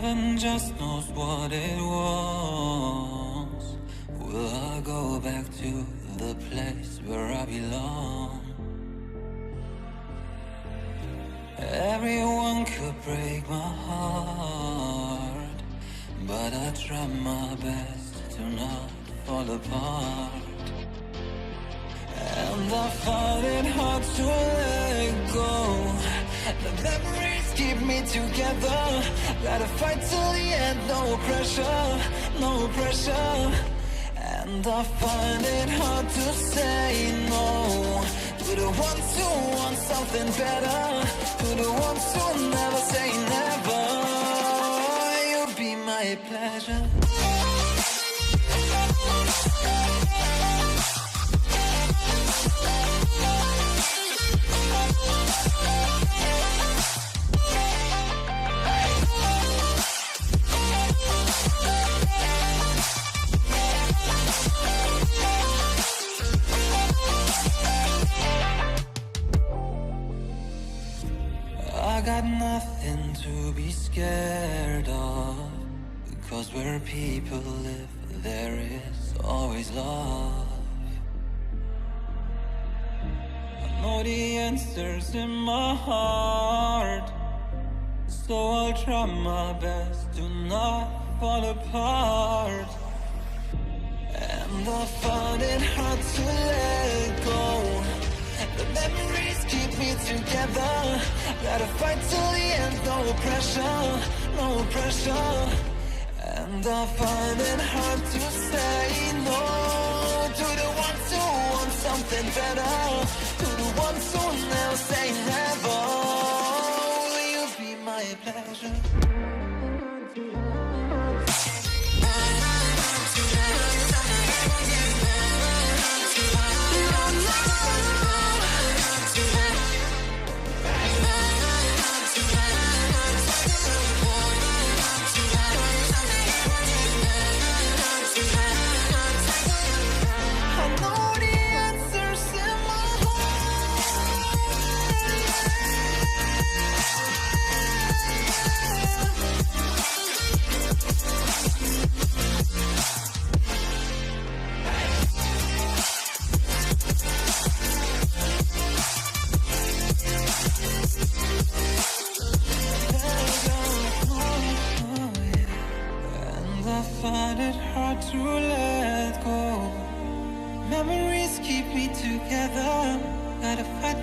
heaven just knows what it was. Will I go back to the place where I belong? Everyone could break my heart, but I try my best to not fall apart. And I find it hard to let go. The memories keep me together. Gotta fight till the end, no pressure, no pressure. And I find it hard to say no to the ones who want something better, to the ones who never say never. You'll be my pleasure. I got nothing to be scared of, because where people live, there is always love. I know the answers in my heart, so I'll try my best to not fall apart. And I find it hard to let go. The memories keep me together. Gotta fight till the end, no pressure, no pressure. And I find it hard to say no to the ones who want something better, to the ones who never say never. Will you be my pleasure? Find it hard to let go. Memories keep me together. Gotta fight